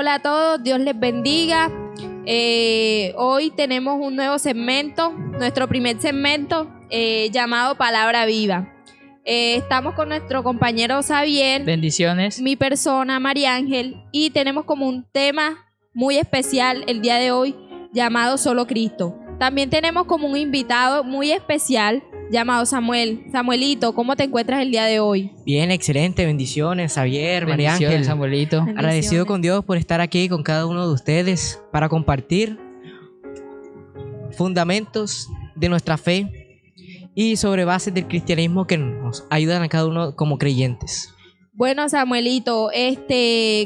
Hola a todos, Dios les bendiga. Hoy tenemos un nuevo segmento, nuestro primer segmento llamado Palabra Viva. Estamos con nuestro compañero Xavier. Bendiciones. Mi persona, María Ángel, y tenemos como un tema muy especial el día de hoy llamado Solo Cristo. También tenemos como un invitado muy especial llamado Samuel. Samuelito, ¿cómo te encuentras el día de hoy? Bien, excelente, bendiciones, Xavier, María Bendiciones, Ángel. Samuelito. Agradecido con Dios por estar aquí con cada uno de ustedes para compartir fundamentos de nuestra fe y sobre bases del cristianismo que nos ayudan a cada uno como creyentes. Bueno, Samuelito,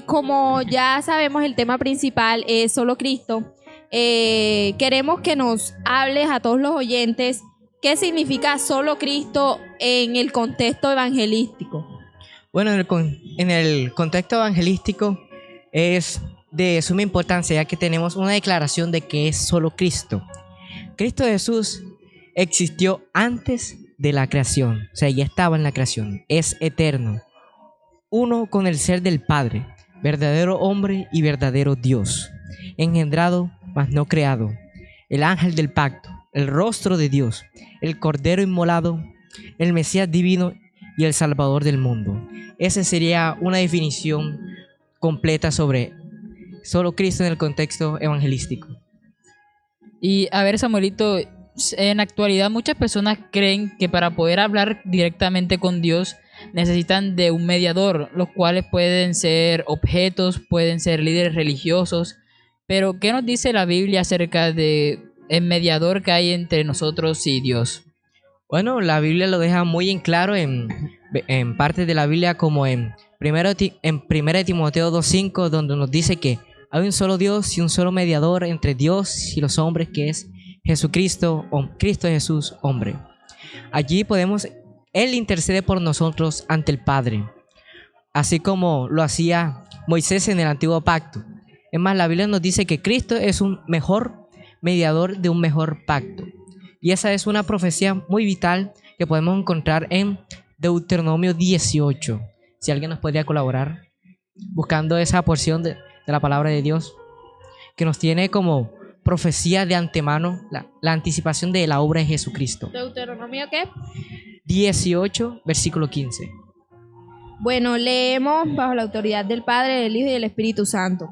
como ya sabemos, el tema principal es Solo Cristo. Queremos que nos hables a todos los oyentes qué significa Solo Cristo en el contexto evangelístico. Bueno, en el contexto evangelístico es de suma importancia, ya que tenemos una declaración de que es solo Cristo. Cristo Jesús existió antes de la creación, o sea, ya estaba en la creación, es eterno, uno con el ser del Padre, verdadero hombre y verdadero Dios, engendrado mas no creado, el ángel del pacto, el rostro de Dios, el Cordero inmolado, el Mesías divino y el Salvador del mundo. Esa sería una definición completa sobre solo Cristo en el contexto evangelístico. Y a ver, Samuelito, en la actualidad muchas personas creen que para poder hablar directamente con Dios necesitan de un mediador, los cuales pueden ser objetos, pueden ser líderes religiosos. Pero, ¿qué nos dice la Biblia acerca de el mediador que hay entre nosotros y Dios? Bueno, la Biblia lo deja muy en claro en partes de la Biblia, como en 1 Timoteo 2:5, donde nos dice que hay un solo Dios y un solo mediador entre Dios y los hombres, que es Jesucristo, Cristo Jesús, hombre. Allí Él intercede por nosotros ante el Padre, así como lo hacía Moisés en el Antiguo Pacto. Es más, la Biblia nos dice que Cristo es un mejor mediador de un mejor pacto. Y esa es una profecía muy vital que podemos encontrar en Deuteronomio 18. Si alguien nos podría colaborar buscando esa porción de la palabra de Dios, que nos tiene como profecía de antemano la anticipación de la obra de Jesucristo. ¿Deuteronomio qué? 18, versículo 15. Bueno, leemos bajo la autoridad del Padre, del Hijo y del Espíritu Santo.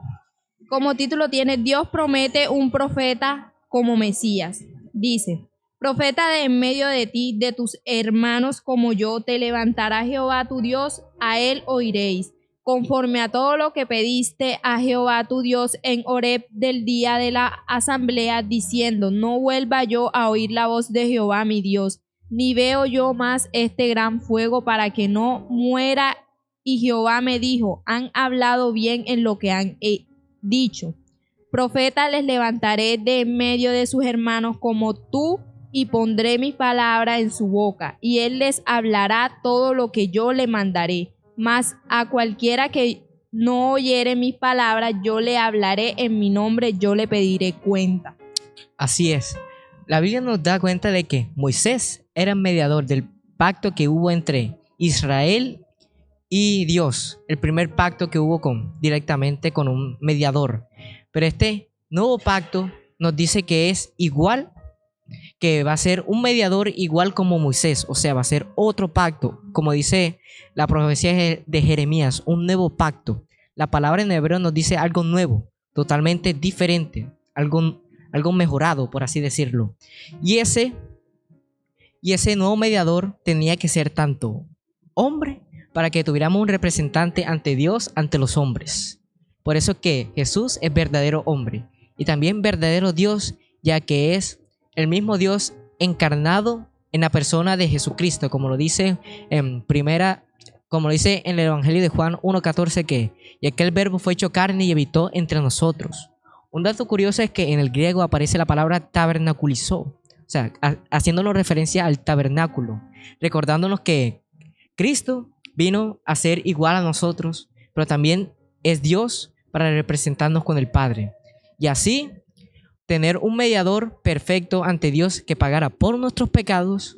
Como título tiene: Dios promete un profeta como Mesías. Dice: profeta de en medio de ti, de tus hermanos como yo, te levantará Jehová tu Dios, a él oiréis, conforme a todo lo que pediste a Jehová tu Dios en Horeb del día de la asamblea, diciendo: no vuelva yo a oír la voz de Jehová mi Dios, ni veo yo más este gran fuego para que no muera. Y Jehová me dijo: han hablado bien en lo que han dicho. Profeta les levantaré de en medio de sus hermanos como tú, y pondré mi palabra en su boca, y él les hablará todo lo que yo le mandaré. Mas a cualquiera que no oyere mis palabras, yo le hablaré en mi nombre, yo le pediré cuenta. Así es. La Biblia nos da cuenta de que Moisés era mediador del pacto que hubo entre Israel y Dios, el primer pacto que hubo directamente con un mediador. Pero este nuevo pacto nos dice que es igual, que va a ser un mediador igual como Moisés, o sea, va a ser otro pacto, como dice la profecía de Jeremías, un nuevo pacto. La palabra en hebreo nos dice algo nuevo, totalmente diferente, algo mejorado, por así decirlo. Y ese nuevo mediador tenía que ser tanto hombre, para que tuviéramos un representante ante Dios, ante los hombres. Por eso que Jesús es verdadero hombre y también verdadero Dios, ya que es el mismo Dios encarnado en la persona de Jesucristo, como lo dice en el Evangelio de Juan 1:14, que y aquel verbo fue hecho carne y habitó entre nosotros. Un dato curioso es que en el griego aparece la palabra tabernaculizó, o sea, haciéndonos referencia al tabernáculo, recordándonos que Cristo vino a ser igual a nosotros, pero también es Dios para representarnos con el Padre. Y así tener un mediador perfecto ante Dios que pagara por nuestros pecados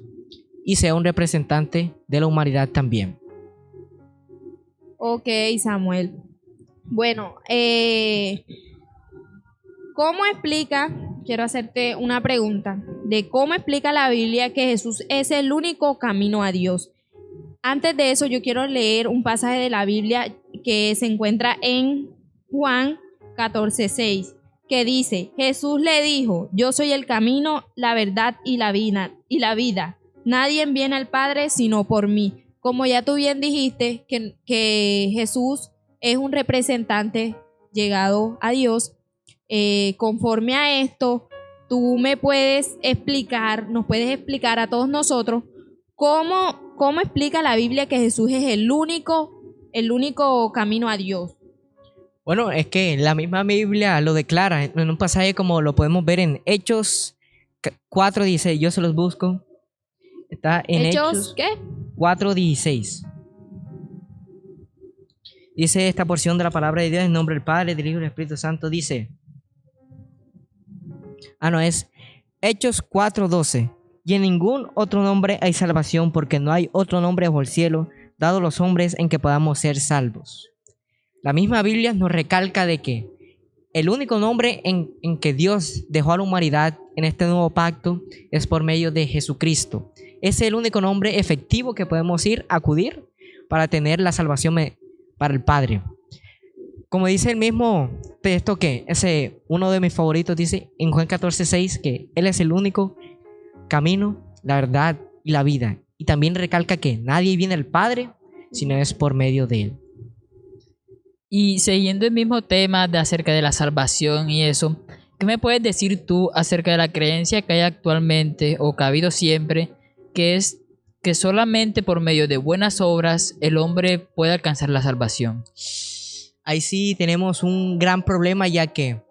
y sea un representante de la humanidad también. Ok, Samuel. Bueno, ¿cómo explica? Quiero hacerte una pregunta de cómo explica la Biblia que Jesús es el único camino a Dios. Antes de eso, yo quiero leer un pasaje de la Biblia que se encuentra en Juan 14:6, que dice: Jesús le dijo: yo soy el camino, la verdad y la vida. Nadie viene al Padre sino por mí. Como ya tú bien dijiste, que Jesús es un representante llegado a Dios. Conforme a esto, tú me puedes explicar, nos puedes explicar a todos nosotros cómo explica la Biblia que Jesús es el único camino a Dios. Bueno, es que la misma Biblia lo declara en un pasaje como lo podemos ver en Hechos 4:16. Yo se los busco. Está en Hechos ¿qué? 4:16. Dice esta porción de la palabra de Dios en nombre del Padre, del Hijo y del Espíritu Santo. Dice, es Hechos 4:12. Y en ningún otro nombre hay salvación, porque no hay otro nombre bajo el cielo dado a los hombres en que podamos ser salvos. La misma Biblia nos recalca de que el único nombre en que Dios dejó a la humanidad en este nuevo pacto es por medio de Jesucristo. Es el único nombre efectivo que podemos acudir para tener la salvación para el Padre. Como dice el mismo texto, que uno de mis favoritos dice en Juan 14:6 que Él es el único camino, la verdad y la vida. Y también recalca que nadie viene al Padre si no es por medio de Él. Y siguiendo el mismo tema de acerca de la salvación y eso, ¿qué me puedes decir tú acerca de la creencia que hay actualmente o que ha habido siempre, que es que solamente por medio de buenas obras el hombre puede alcanzar la salvación? Ahí sí tenemos un gran problema, ya que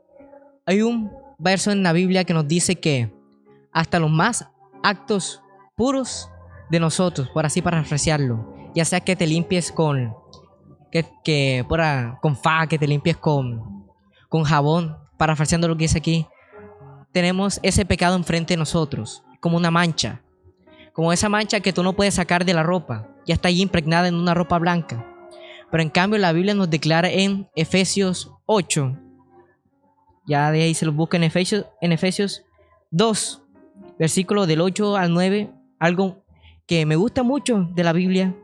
hay un verso en la Biblia que nos dice que hasta los más actos puros de nosotros, por así parafrasearlo, ya sea que te limpies con que te limpies con jabón, parafraseando lo que dice aquí, tenemos ese pecado enfrente de nosotros, como una mancha, como esa mancha que tú no puedes sacar de la ropa, ya está ahí impregnada en una ropa blanca. Pero en cambio la Biblia nos declara en Efesios 8, ya de ahí se lo busca en Efesios 2, versículo del 8 al 9, algo que me gusta mucho de la Biblia,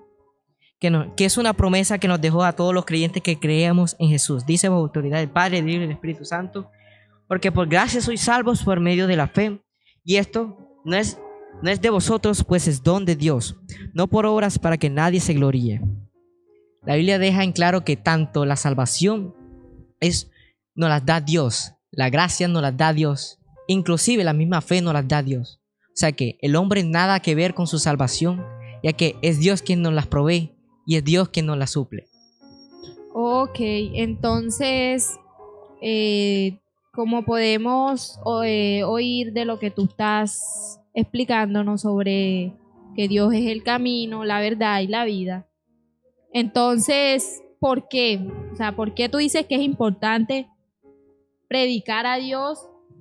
que es una promesa que nos dejó a todos los creyentes que creemos en Jesús. Dice bajo autoridad del Padre, del Hijo y del Espíritu Santo: porque por gracia sois salvos por medio de la fe, y esto no es de vosotros, pues es don de Dios, no por obras, para que nadie se gloríe. La Biblia deja en claro que tanto la salvación nos las da Dios, la gracia nos las da Dios, inclusive la misma fe nos las da Dios. O sea que el hombre nada que ver con su salvación, ya que es Dios quien nos las provee y es Dios quien nos las suple. Ok, entonces, como podemos oír de lo que tú estás explicándonos sobre que Dios es el camino, la verdad y la vida, entonces, ¿por qué? O sea, ¿por qué tú dices que es importante predicar a Dios,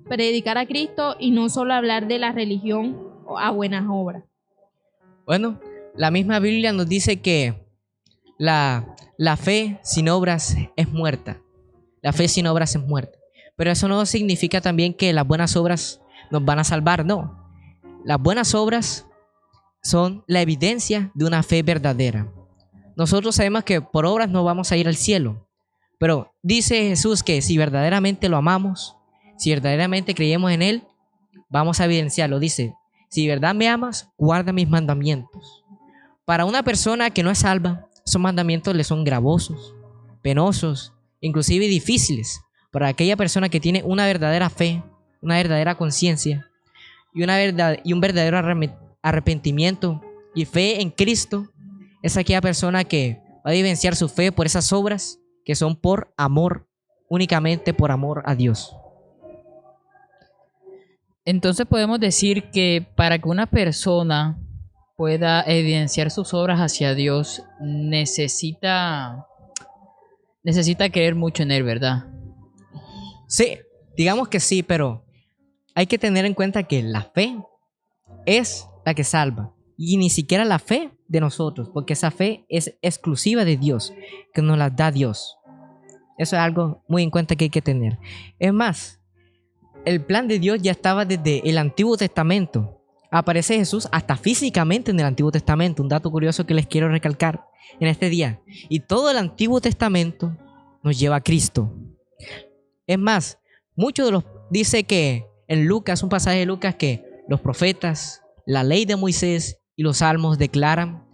predicar a Cristo y no solo hablar de la religión a buenas obras? Bueno, la misma Biblia nos dice que la fe sin obras es muerta. La fe sin obras es muerta. Pero eso no significa también que las buenas obras nos van a salvar, no. Las buenas obras son la evidencia de una fe verdadera. Nosotros sabemos que por obras no vamos a ir al cielo, pero dice Jesús que si verdaderamente lo amamos, si verdaderamente creemos en Él, vamos a evidenciarlo. Dice: si de verdad me amas, guarda mis mandamientos. Para una persona que no es salva, esos mandamientos le son gravosos, penosos, inclusive difíciles. Para aquella persona que tiene una verdadera fe, una verdadera conciencia y un verdadero arrepentimiento y fe en Cristo, es aquella persona que va a evidenciar su fe por esas obras que son por amor, únicamente por amor a Dios. Entonces podemos decir que para que una persona pueda evidenciar sus obras hacia Dios, necesita creer mucho en Él, ¿verdad? Sí, digamos que sí, pero hay que tener en cuenta que la fe es la que salva, y ni siquiera la fe de nosotros, porque esa fe es exclusiva de Dios, que nos la da Dios. Eso es algo muy en cuenta que hay que tener. Es más, el plan de Dios ya estaba desde el Antiguo Testamento. Aparece Jesús hasta físicamente en el Antiguo Testamento. Un dato curioso que les quiero recalcar en este día. Y todo el Antiguo Testamento nos lleva a Cristo. Es más, muchos de los dice que en Lucas, un pasaje de Lucas, que los profetas, la ley de Moisés y los salmos declaran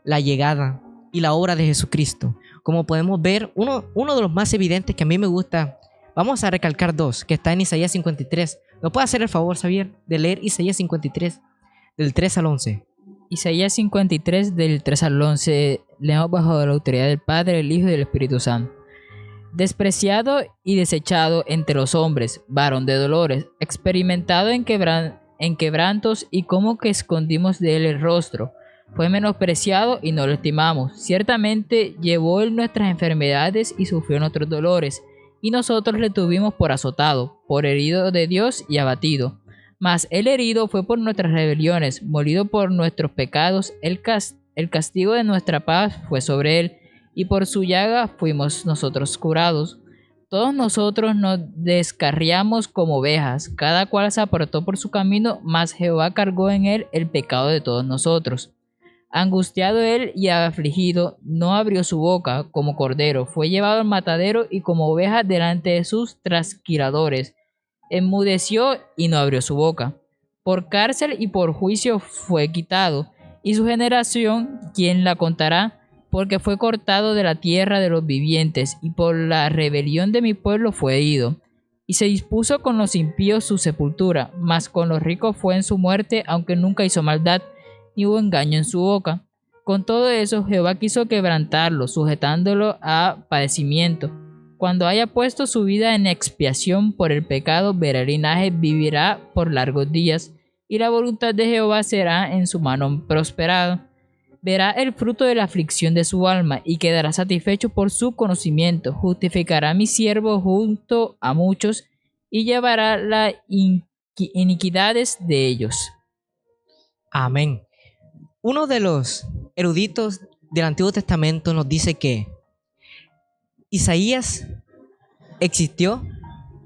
la llegada y la obra de Jesucristo. Como podemos ver, uno de los más evidentes que a mí me gusta, vamos a recalcar dos, que está en Isaías 53. ¿Me puede hacer el favor, Xavier, de leer Isaías 53, del 3 al 11? Isaías 53 del 3 al 11, leemos bajo la autoridad del Padre, el Hijo y del Espíritu Santo. Despreciado y desechado entre los hombres, varón de dolores, experimentado en quebrantos y como que escondimos de él el rostro. Fue menospreciado y no lo estimamos. Ciertamente llevó él nuestras enfermedades y sufrió nuestros dolores, y nosotros le tuvimos por azotado, por herido de Dios y abatido. Mas el herido fue por nuestras rebeliones, molido por nuestros pecados, el castigo de nuestra paz fue sobre él, y por su llaga fuimos nosotros curados. Todos nosotros nos descarriamos como ovejas, cada cual se apartó por su camino, mas Jehová cargó en él el pecado de todos nosotros. Angustiado él y afligido, no abrió su boca, como cordero, fue llevado al matadero y como oveja delante de sus trasquiladores. Enmudeció y no abrió su boca. Por cárcel y por juicio fue quitado, y su generación, ¿quién la contará? Porque fue cortado de la tierra de los vivientes, y por la rebelión de mi pueblo fue herido. Y se dispuso con los impíos su sepultura, mas con los ricos fue en su muerte, aunque nunca hizo maldad, ni hubo engaño en su boca. Con todo eso, Jehová quiso quebrantarlo, sujetándolo a padecimiento. Cuando haya puesto su vida en expiación por el pecado, verá el linaje, vivirá por largos días, y la voluntad de Jehová será en su mano prosperada. Verá el fruto de la aflicción de su alma, y quedará satisfecho por su conocimiento. Justificará a mi siervo junto a muchos, y llevará las iniquidades de ellos. Amén. Uno de los eruditos del Antiguo Testamento nos dice que Isaías existió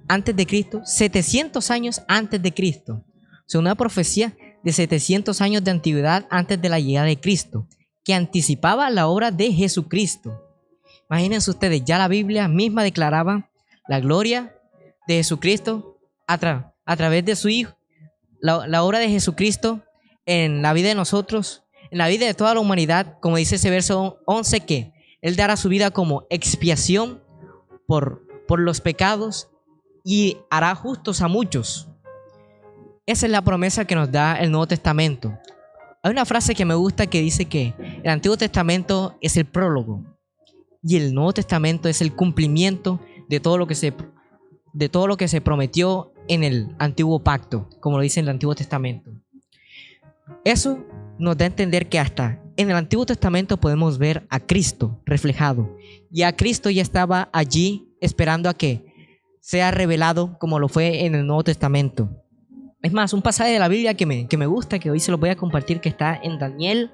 antes de Cristo, 700 años antes de Cristo. O sea, una profecía de 700 años de antigüedad antes de la llegada de Cristo, que anticipaba la obra de Jesucristo. Imagínense ustedes, ya la Biblia misma declaraba la gloria de Jesucristo a través de su Hijo, la obra de Jesucristo en la vida de nosotros, en la vida de toda la humanidad, como dice ese verso 11, que Él dará su vida como expiación por los pecados y hará justos a muchos. Esa es la promesa que nos da el Nuevo Testamento. Hay una frase que me gusta que dice que el Antiguo Testamento es el prólogo y el Nuevo Testamento es el cumplimiento de todo lo que se prometió en el Antiguo Pacto, como lo dice en el Antiguo Testamento. Eso nos da a entender que hasta en el Antiguo Testamento podemos ver a Cristo reflejado. Y a Cristo ya estaba allí esperando a que sea revelado como lo fue en el Nuevo Testamento. Es más, un pasaje de la Biblia que me gusta, que hoy se los voy a compartir, que está en Daniel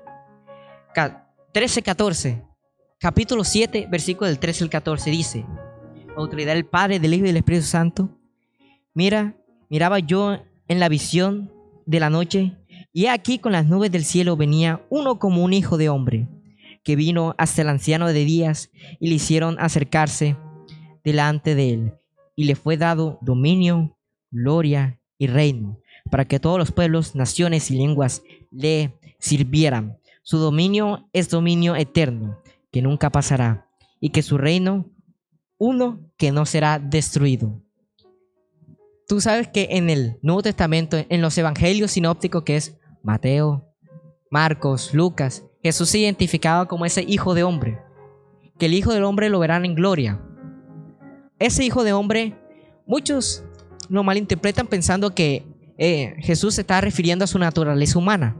13:14. Capítulo 7, versículo del 13 al 14, dice: autoridad del Padre, del Hijo y del Espíritu Santo. Miraba yo en la visión de la noche, y aquí con las nubes del cielo venía uno como un hijo de hombre, que vino hasta el anciano de días, y le hicieron acercarse delante de él, y le fue dado dominio, gloria y reino, para que todos los pueblos, naciones y lenguas le sirvieran. Su dominio es dominio eterno, que nunca pasará, y que su reino, uno que no será destruido. Tú sabes que en el Nuevo Testamento, en los evangelios sinópticos, que es Mateo, Marcos, Lucas, Jesús se identificaba como ese hijo de hombre, que el hijo del hombre lo verán en gloria. Ese hijo de hombre, muchos lo malinterpretan pensando que Jesús se está refiriendo a su naturaleza humana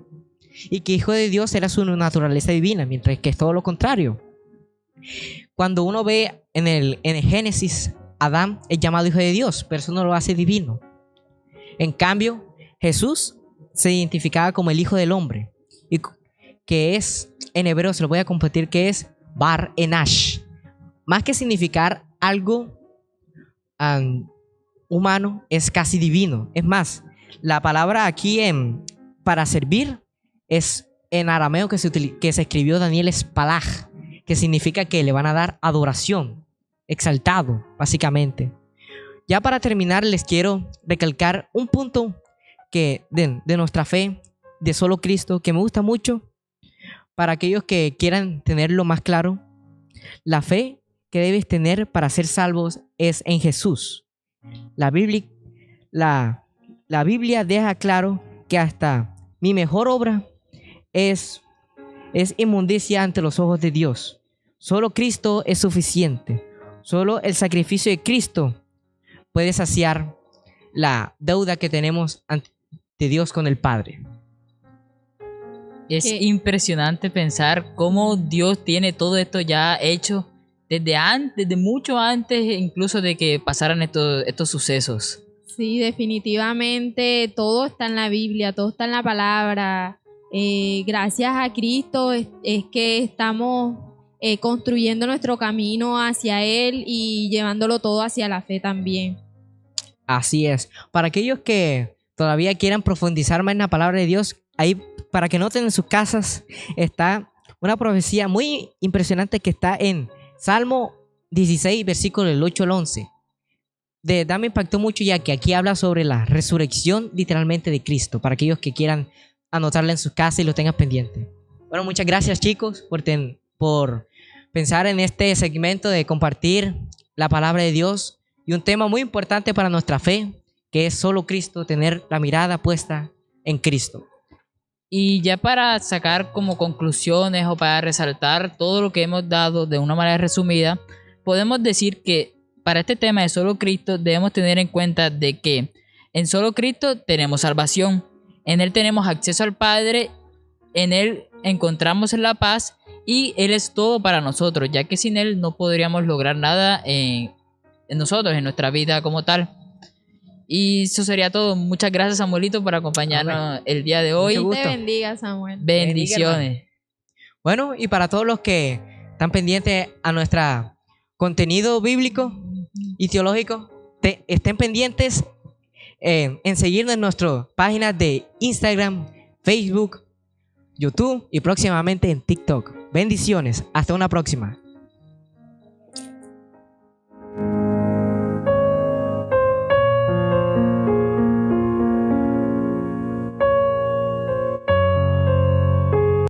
y que hijo de Dios era su naturaleza divina, mientras que es todo lo contrario. Cuando uno ve en el Génesis, Adán es llamado hijo de Dios, pero eso no lo hace divino. En cambio, Jesús se identificaba como el hijo del hombre, y que es, en hebreo se lo voy a compartir, que es Bar Enash. Más que significar algo humano, es casi divino. Es más, la palabra aquí para servir es en arameo que se escribió Daniel es palaj, que significa que le van a dar adoración, exaltado, básicamente. Ya para terminar, les quiero recalcar un punto que de nuestra fe, de solo Cristo, que me gusta mucho, para aquellos que quieran tenerlo más claro. La fe que debes tener para ser salvos es en Jesús. La Biblia deja claro que hasta mi mejor obra es inmundicia ante los ojos de Dios. Solo Cristo es suficiente. Solo el sacrificio de Cristo puede saciar la deuda que tenemos ante Dios con el Padre. Es impresionante pensar cómo Dios tiene todo esto ya hecho desde mucho antes incluso de que pasaran estos sucesos. Sí, definitivamente todo está en la Biblia, todo está en la palabra. Gracias a Cristo es que estamos construyendo nuestro camino hacia Él y llevándolo todo hacia la fe también. Así es. Para aquellos que todavía quieran profundizar más en la palabra de Dios, ahí para que noten en sus casas está una profecía muy impresionante que está en Salmo 16, versículo del 8 al 11. De verdad me impactó mucho, ya que aquí habla sobre la resurrección literalmente de Cristo, para aquellos que quieran anotarla en sus casas y lo tengan pendiente. Bueno, muchas gracias, chicos, por pensar en este segmento de compartir la palabra de Dios y un tema muy importante para nuestra fe, que es solo Cristo, tener la mirada puesta en Cristo. Y ya para sacar como conclusiones o para resaltar todo lo que hemos dado de una manera resumida, podemos decir que para este tema de solo Cristo debemos tener en cuenta de que en solo Cristo tenemos salvación, en Él tenemos acceso al Padre, en Él encontramos la paz y Él es todo para nosotros, ya que sin Él no podríamos lograr nada en nosotros, en nuestra vida como tal. Y eso sería todo. Muchas gracias, Samuelito, por acompañarnos el día de hoy. Dios te bendiga, Samuel. Bendiciones. Bueno, y para todos los que están pendientes a nuestro contenido bíblico y teológico, estén pendientes en seguirnos en nuestras páginas de Instagram, Facebook, YouTube y próximamente en TikTok. Bendiciones. Hasta una próxima.